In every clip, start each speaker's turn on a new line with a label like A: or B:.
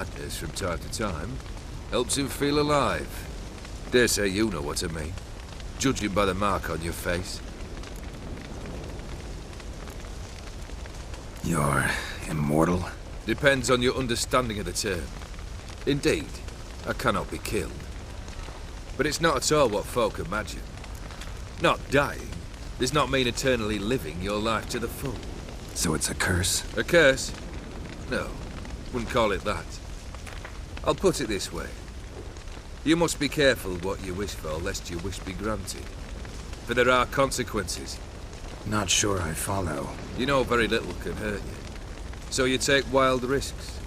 A: madness from time to time helps him feel alive. Dare say you know what I mean, judging by the mark on your face.
B: You're immortal?
A: Depends on your understanding of the term. Indeed, I cannot be killed. But it's not at all what folk imagine. Not dying does not mean eternally living your life to the full.
B: So it's a curse?
A: A curse? No, wouldn't call it that. I'll put it this way. You must be careful what you wish for, lest your wish be granted. For there are consequences.
B: Not sure I follow.
A: You know very little can hurt you. So you take wild risks.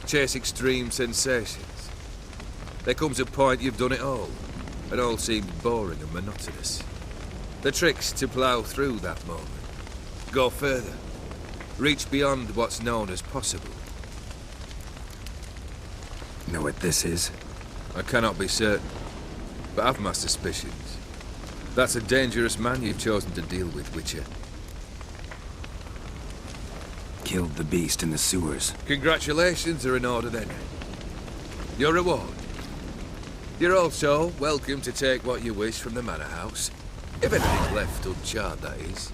A: Chase extreme sensations. There comes a point you've done it all, and all seems boring and monotonous. The trick's to plough through that moment. Go further. Reach beyond what's known as possible.
B: Know what this is?
A: I cannot be certain, but I've my suspicions. That's a dangerous man you've chosen to deal with, Witcher.
B: Killed the beast in the sewers.
A: Congratulations are in order then. Your reward. You're also welcome to take what you wish from the manor house. If anything's left uncharred, that is.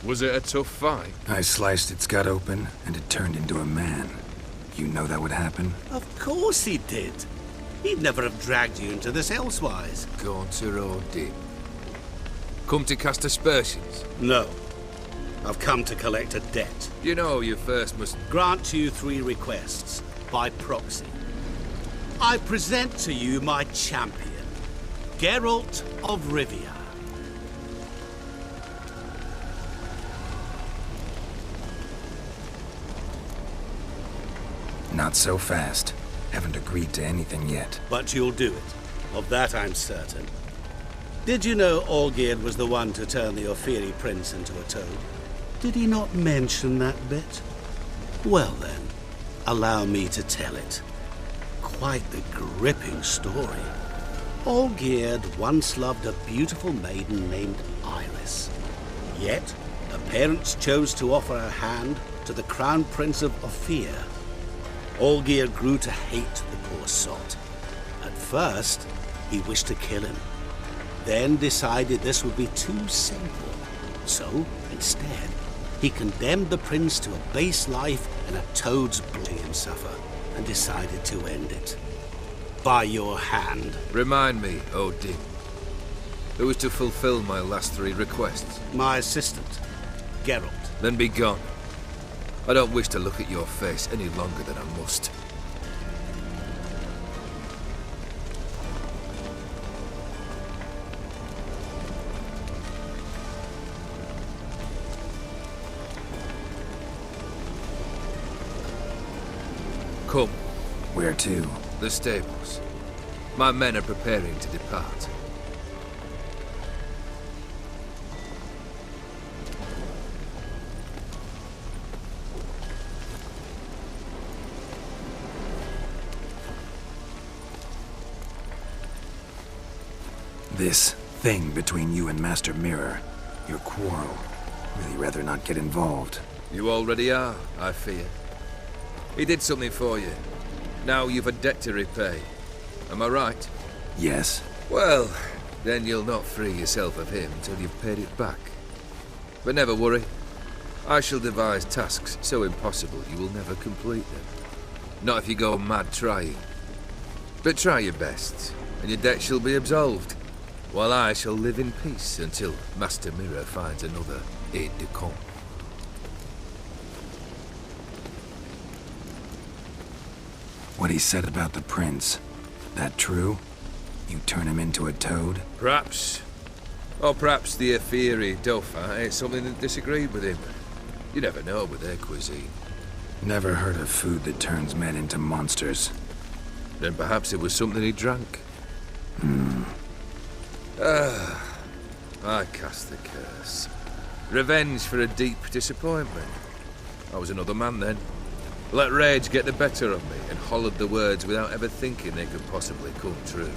A: Was it a tough fight?
B: I sliced its gut open, and it turned into a man. You know that would happen?
C: Of course he did. He'd never have dragged you into this elsewise.
A: Gaunter O'Dimm. Come to cast aspersions?
C: No. I've come to collect a debt.
A: You know you first must...
C: Grant you 3 requests, by proxy. I present to you my champion, Geralt of Rivia.
B: Not so fast. Haven't agreed to anything yet.
C: But you'll do it. Of that I'm certain. Did you know Olgierd was the one to turn the Ophiri prince into a toad? Did he not mention that bit? Well then, allow me to tell it. Quite the gripping story. Olgierd once loved a beautiful maiden named Iris. Yet, her parents chose to offer her hand to the Crown Prince of Ophir. Olgierd grew to hate the poor sot. At first, he wished to kill him. Then decided this would be too simple. So, instead, he condemned the prince to a base life and a toad's body him suffer, and decided to end it. By your hand.
A: Remind me, O'Dimm. Who was to fulfill my last 3 requests?
C: My assistant, Geralt.
A: Then be gone. I don't wish to look at your face any longer than I must. Come.
B: Where to?
A: The stables. My men are preparing to depart.
B: This thing between you and Master Mirror, your quarrel, really rather not get involved.
A: You already are, I fear. He did something for you. Now you've a debt to repay. Am I right?
B: Yes.
A: Well, then you'll not free yourself of him until you've paid it back. But never worry. I shall devise tasks so impossible you will never complete them. Not if you go mad trying. But try your best, and your debt shall be absolved, while I shall live in peace until Master Mirror finds another aide-de-camp.
B: What he said about the prince, that true? You turn him into a toad?
A: Perhaps. Or perhaps the Ophiri Dauphin ate something that disagreed with him. You never know with their cuisine.
B: Never heard of food that turns men into monsters.
A: Then perhaps it was something he drank. I cast the curse. Revenge for a deep disappointment. I was another man then. Let rage get the better of me and hollered the words without ever thinking they could possibly come true.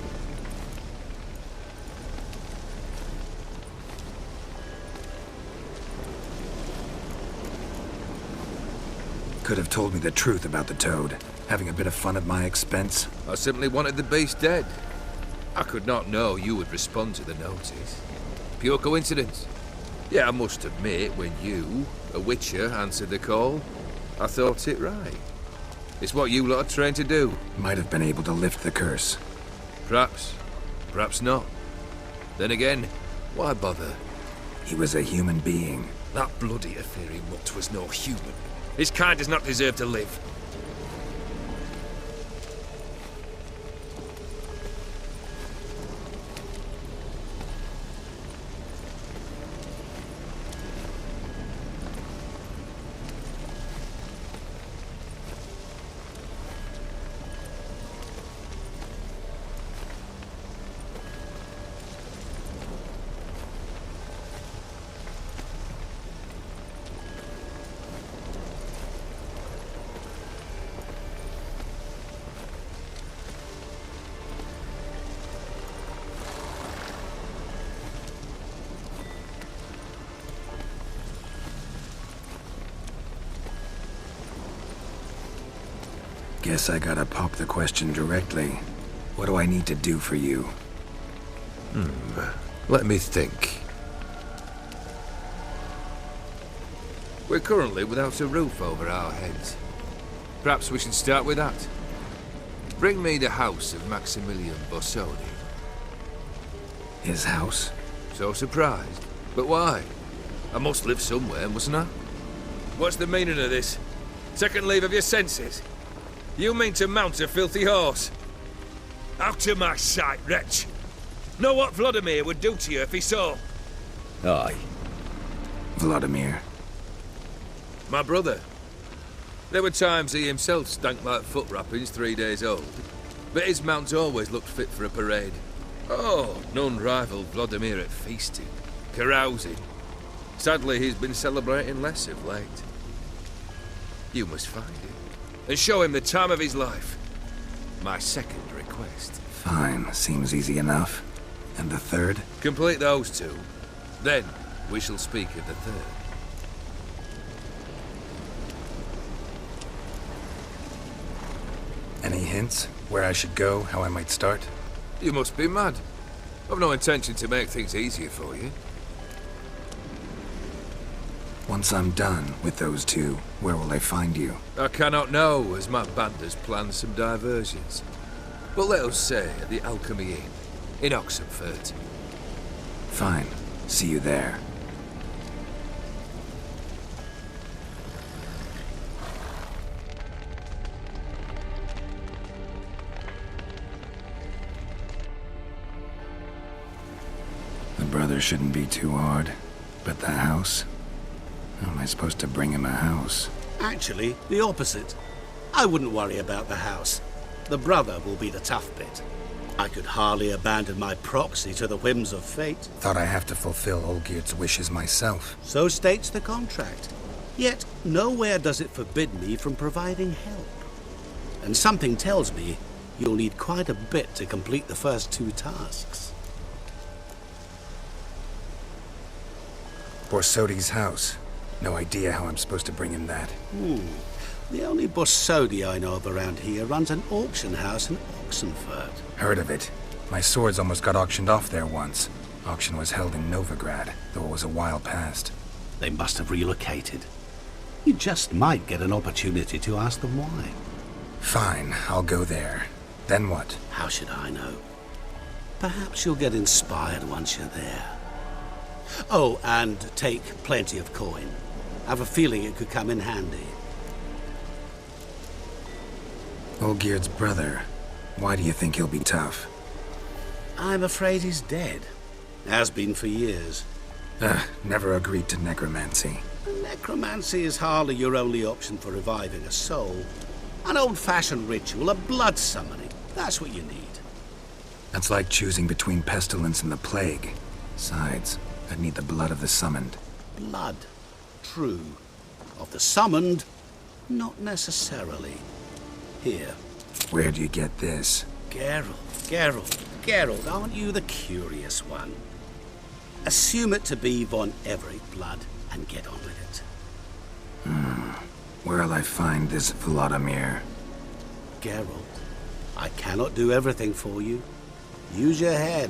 B: Could have told me the truth about the toad, having a bit of fun at my expense.
A: I simply wanted the beast dead. I could not know you would respond to the notice. Pure coincidence. Yeah, I must admit, when you, a witcher, answered the call, I thought it right. It's what you lot are trained to do.
B: Might have been able to lift the curse.
A: Perhaps. Perhaps not. Then again, why bother?
B: He was a human being.
A: That bloody Aetheri mutt was no human. His kind does not deserve to live.
B: Guess I gotta pop the question directly. What do I need to do for you?
A: Let me think. We're currently without a roof over our heads. Perhaps we should start with that. Bring me the house of Maximilian Borsodi.
B: His house?
A: So surprised. But why? I must live somewhere, mustn't I? What's the meaning of this? Second leave of your senses? You mean to mount a filthy horse? Out of my sight, wretch! Know what Vladimir would do to you if he saw?
D: Aye.
B: Vladimir.
A: My brother. There were times he himself stank like foot wrappings 3 days old, but his mount always looked fit for a parade. Oh, none rivaled Vladimir at feasting, carousing. Sadly, he's been celebrating less of late. You must find him, and show him the time of his life. My second request.
B: Fine, seems easy enough. And the third?
A: Complete those two. Then, we shall speak of the third.
B: Any hints? Where I should go? How I might start?
A: You must be mad. I've no intention to make things easier for you.
B: Once I'm done with those two, where will I find you?
A: I cannot know, as my band has planned some diversions. But let us say at the Alchemy Inn, in Oxenfurt.
B: Fine. See you there. The brother shouldn't be too hard. But the house? How am I supposed to bring him a house?
C: Actually, the opposite. I wouldn't worry about the house. The brother will be the tough bit. I could hardly abandon my proxy to the whims of fate.
B: Thought I have to fulfill Olgierd's wishes myself.
C: So states the contract. Yet, nowhere does it forbid me from providing help. And something tells me you'll need quite a bit to complete the first two tasks.
B: Borsodi's house. No idea how I'm supposed to bring him that.
C: The only Borsodi I know of around here runs an auction house in Oxenfurt.
B: Heard of it. My swords almost got auctioned off there once. Auction was held in Novigrad, though it was a while past.
C: They must have relocated. You just might get an opportunity to ask them why.
B: Fine, I'll go there. Then what?
C: How should I know? Perhaps you'll get inspired once you're there. Oh, and take plenty of coin. Have a feeling it could come in handy.
B: Olgierd's brother. Why do you think he'll be tough?
C: I'm afraid he's dead. Has been for years.
B: Never agreed to necromancy.
C: Necromancy is hardly your only option for reviving a soul. An old-fashioned ritual, a blood summoning. That's what you need.
B: That's like choosing between pestilence and the plague. Besides, I'd need the blood of the summoned.
C: Blood. True. Of the summoned, not necessarily. Here.
B: Where do you get this?
C: Geralt, aren't you the curious one? Assume it to be von Everett blood and get on with it.
B: Where'll I find this Vladimir?
C: Geralt, I cannot do everything for you. Use your head.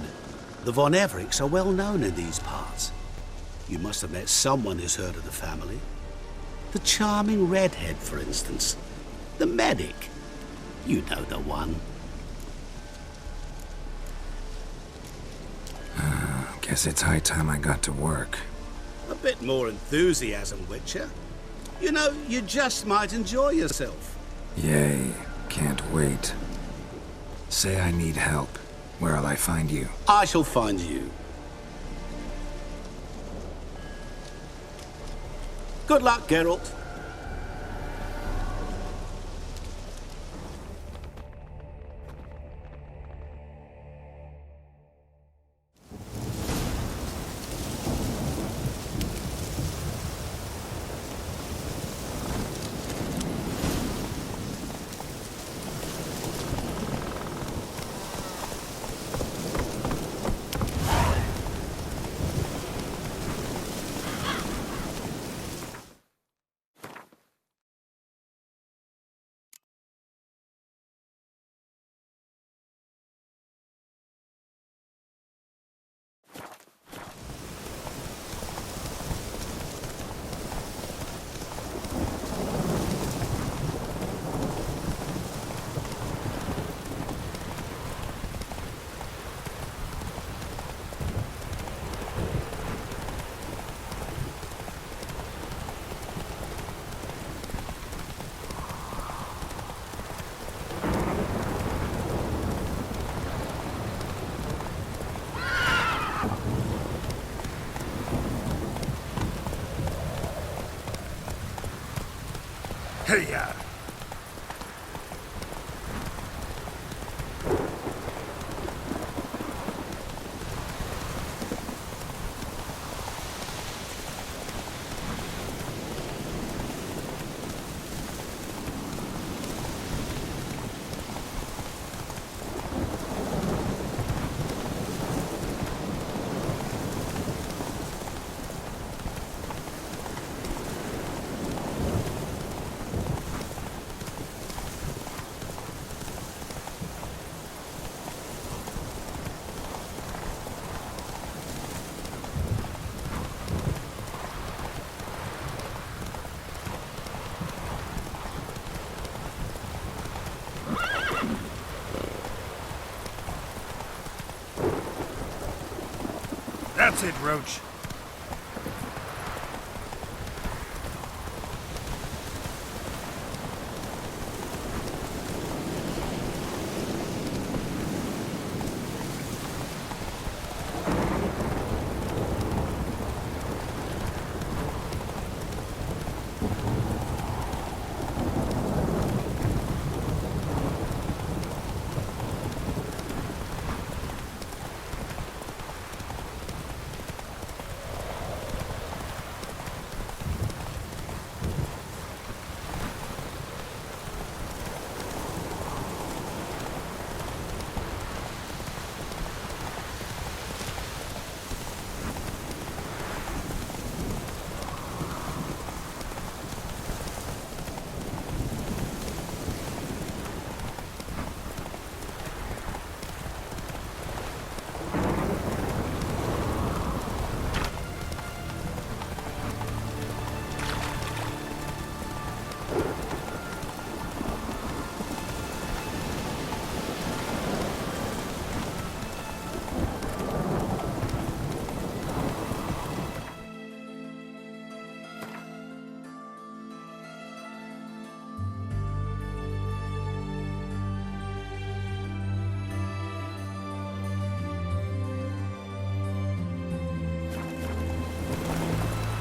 C: The Von Evericks are well known in these parts. You must have met someone who's heard of the family. The charming redhead, for instance. The medic. You know the one.
B: Guess it's high time I got to work.
C: A bit more enthusiasm, Witcher. You know, you just might enjoy yourself.
B: Yay, can't wait. Say I need help. Where'll I find you?
C: I shall find you. Good luck, Geralt.
B: Hey-ya! That's it, Roach.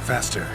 B: Faster.